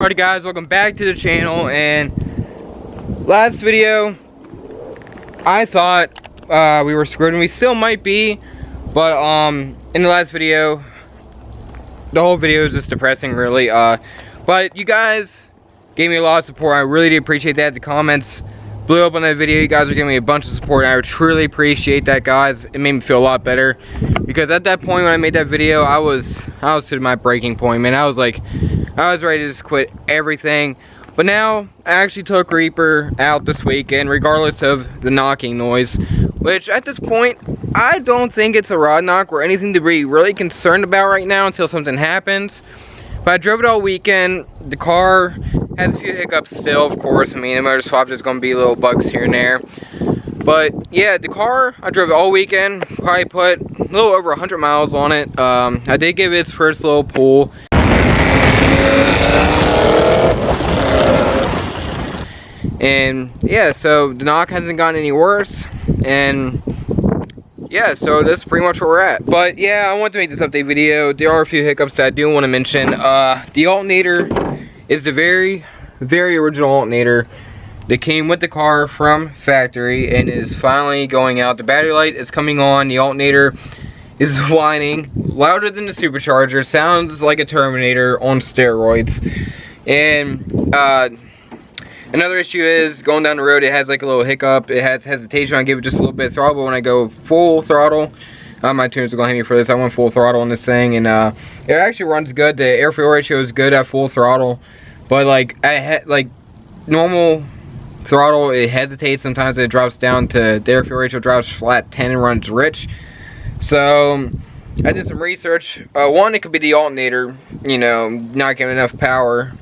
Alright guys, welcome back to the channel. And last video, I thought we were screwed, and we still might be, but in the last video, the whole video is just depressing really. But you guys gave me a lot of support. I really do appreciate that. The comments blew up on that video. You guys are giving me a bunch of support, and I truly appreciate that, guys. It made me feel a lot better, because at that point when I made that video, I was to my breaking point, man. I was ready to just quit everything. But now I actually took Reaper out this weekend, regardless of the knocking noise, which at this point I don't think it's a rod knock or anything to be really concerned about right now until something happens. But I drove it all weekend. The car has a few hiccups still, of course. I mean, the motor swap, there's gonna be little bugs here and there. But yeah, the car, I drove it all weekend. Probably put a little over 100 miles on it. I did give it its first little pull. And yeah, so the knock hasn't gotten any worse. And yeah, so that's pretty much where we're at. But yeah, I want to make this update video. There are a few hiccups that I do want to mention. The alternator is the very original alternator that came with the car from factory and is finally going out. The battery light is coming on. The alternator is whining louder than the supercharger. Sounds like a Terminator on steroids. And another issue is going down the road, it has like a little hiccup. It has hesitation. I give it just a little bit of throttle, but when I go full throttle, my tuners are gonna hate me for this. I went full throttle on this thing, and it actually runs good. The air fuel ratio is good at full throttle, but like normal throttle, it hesitates. Sometimes it drops down to, the air fuel ratio drops flat 10 and runs rich. So I did some research. One, it could be the alternator, you know, not giving enough power.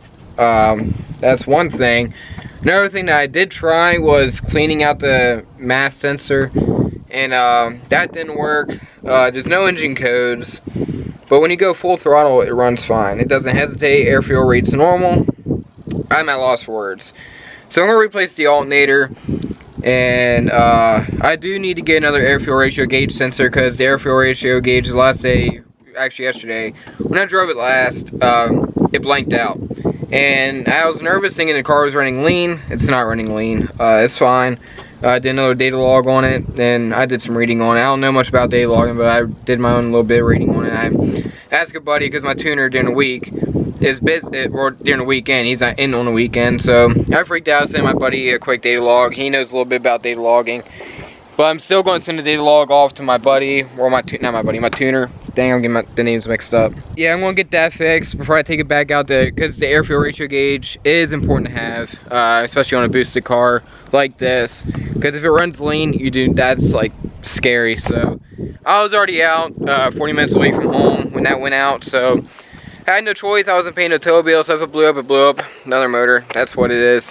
That's one thing. Another thing that I did try was cleaning out the mass sensor, and that didn't work. There's no engine codes, but when you go full throttle, it runs fine. It doesn't hesitate. Air fuel reads normal. I'm at loss for words. So I'm gonna replace the alternator, and I do need to get another air fuel ratio gauge sensor, because the air fuel ratio gauge the last day, actually yesterday, when I drove it last, it blanked out. And I was nervous thinking the car was running lean. It's not running lean. It's fine. I did another data log on it, and I did some reading on it. I don't know much about data logging, but I did my own little bit of reading on it. I asked a buddy, because my tuner during the week is busy, or during the weekend, he's not in on the weekend. So I freaked out, sent my buddy a quick data log. He knows a little bit about data logging. But I'm still going to send the data log off to my buddy, or my tuner. Dang, I'm getting the names mixed up. Yeah, I'm going to get that fixed before I take it back out there, because the air fuel ratio gauge is important to have, especially on a boosted car like this. Because if it runs lean, that's like scary. So I was already out 40 minutes away from home when that went out, so I had no choice. I wasn't paying no tow bill, so if it blew up. Another motor, that's what it is.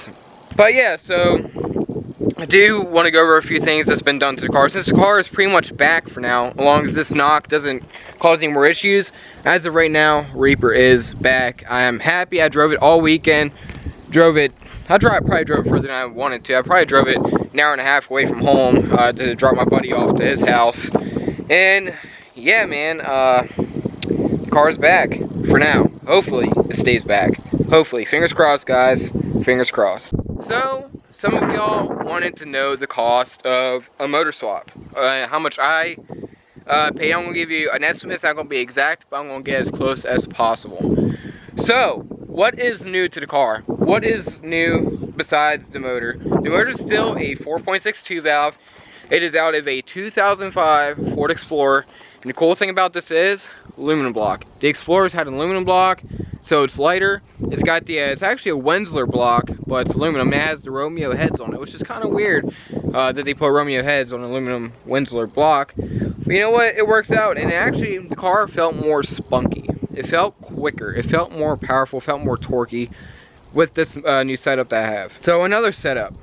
But yeah, so I do want to go over a few things that's been done to the car. Since the car is pretty much back for now, as long as this knock doesn't cause any more issues, as of right now, Reaper is back. I am happy. I drove it all weekend. Probably drove it further than I wanted to. I probably drove it an hour and a half away from home to drop my buddy off to his house. And yeah, man, the car's back for now. Hopefully it stays back. Hopefully, fingers crossed, guys. Fingers crossed. So some of y'all wanted to know the cost of a motor swap, how much I pay. I'm gonna give you an estimate. It's not gonna be exact, but I'm gonna get as close as possible. So what is new to the car? What is new besides the motor? The motor is still a 4.62 valve. It is out of a 2005 Ford Explorer, and the cool thing about this is aluminum block. The Explorer's had an aluminum block, so it's lighter. It's got the it's actually a Wenzler block, but it's aluminum. It has the Romeo heads on it, which is kind of weird that they put Romeo heads on an aluminum Wenzler block. But you know what? It works out, and actually the car felt more spunky. It felt quicker. It felt more powerful. Felt more torquey with this new setup that I have. So another setup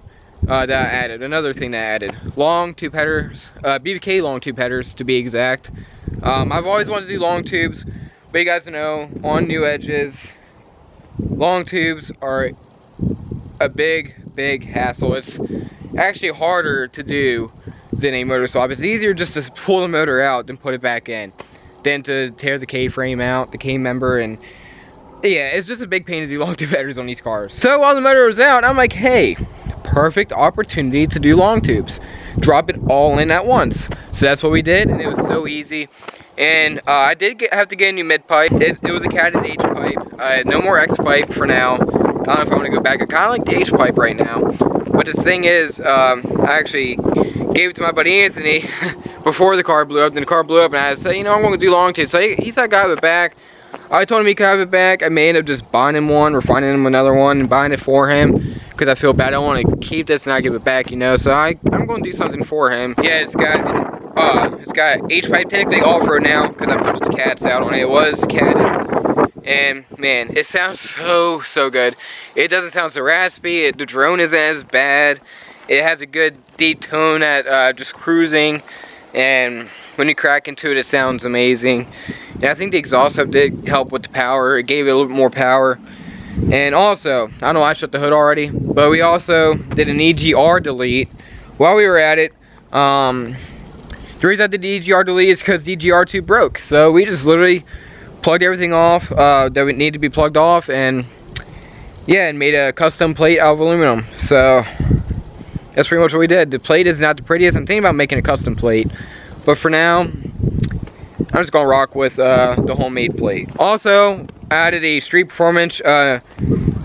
that I added, another thing that I added, long tube headers, BBK long tube headers to be exact. I've always wanted to do long tubes, but you guys know, on new edges, long tubes are a big hassle. It's actually harder to do than a motor swap. It's easier just to pull the motor out than put it back in, than to tear the K-frame out, the K-member, and yeah, it's just a big pain to do long tube headers on these cars. So while the motor was out, I'm like, hey, perfect opportunity to do long tubes. Drop it all in at once. So that's what we did, and it was so easy. And I did have to get a new mid pipe. It was a catted H pipe. No more X pipe for now. I don't know if I want to go back. I kind of like the H pipe right now. But the thing is, I actually gave it to my buddy Anthony before the car blew up. Then the car blew up, and I said, you know, I'm going to do long tubes. So he said I could have it back. I told him he could have it back. I may end up just buying him one or finding him another one and buying it for him, because I feel bad. I don't want to keep this and not give it back, you know. So I'm going to do something for him. Yeah, it's got H pipe, technically off-road now, because I punched the cats out on it. It was catted, and man, it sounds so good. It doesn't sound so raspy. The drone isn't as bad. It has a good deep tone at just cruising, and when you crack into it, it sounds amazing. And I think the exhaust hub did help with the power. It gave it a little bit more power. And also, I don't know, I shut the hood already, but we also did an EGR delete while we were at it. The reason I did the EGR delete is because the EGR2 broke. So we just literally plugged everything off that would need to be plugged off, and yeah, and made a custom plate out of aluminum. So that's pretty much what we did. The plate is not the prettiest. I'm thinking about making a custom plate, but for now, I'm just gonna rock with the homemade plate. Also, I added a street performance.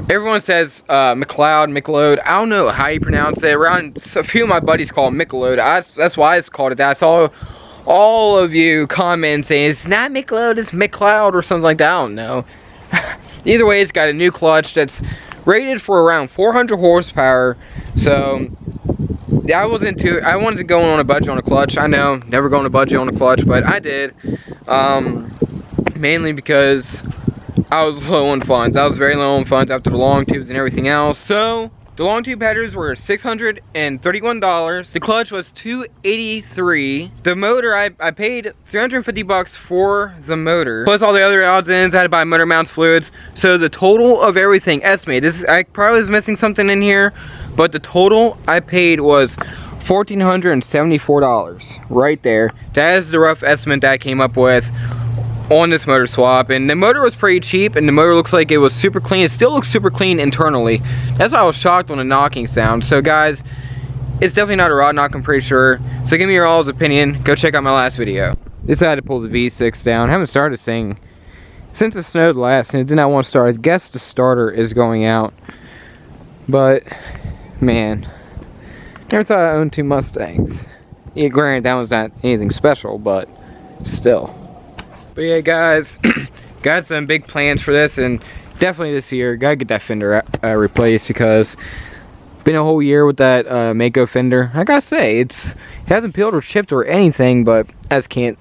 Everyone says McLeod. I don't know how you pronounce it. Around a few of my buddies call it Micheload. That's why I called it that. I saw all of you comment saying it's not Micheload, it's McLeod or something like that. I don't know. Either way, it's got a new clutch that's rated for around 400 horsepower. So I wanted to go on a budget on a clutch. I know, never go on a budget on a clutch, but I did. Mainly because I was low on funds. I was very low on funds after the long tubes and everything else. So the long tube headers were $631. The clutch was $283. The motor, I paid $350 for the motor, plus all the other odds and ends. I had to buy motor mounts, fluids. So the total of everything, estimated, I probably was missing something in here, but the total I paid was $1,474 right there. That is the rough estimate that I came up with on this motor swap. And the motor was pretty cheap, and the motor looks like it was super clean. It still looks super clean internally. That's why I was shocked on the knocking sound. So guys, it's definitely not a rod knock, I'm pretty sure. So give me your all's opinion. Go check out my last video. Decided to pull the V6 down. Haven't started this thing since it snowed last, and it did not want to start. I guess the starter is going out, but man, never thought I owned two Mustangs. Yeah, granted, that was not anything special, but still. But yeah, guys, got some big plans for this, and definitely this year, gotta get that fender replaced, because it's been a whole year with that Mako fender. I gotta say, it hasn't peeled or chipped or anything, but I just can't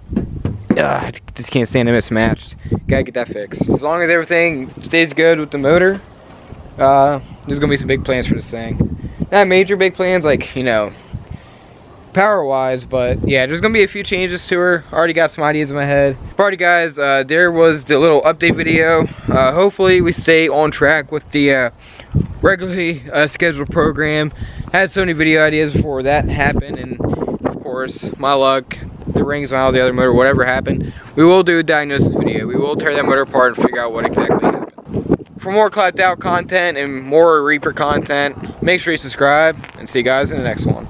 stand it mismatched. Gotta get that fixed. As long as everything stays good with the motor, there's gonna be some big plans for this thing. Not major big plans, like, you know, power wise, but yeah, there's gonna be a few changes to her. Already got some ideas in my head. Alrighty guys, there was the little update video. Hopefully we stay on track with the regularly scheduled program. Had so many video ideas before that happened, and of course, my luck, the rings went out of the other motor, whatever happened, we will do a diagnosis video. We will tear that motor apart and figure out what exactly happened. For more clapped out content and more Reaper content, make sure you subscribe, and see you guys in the next one.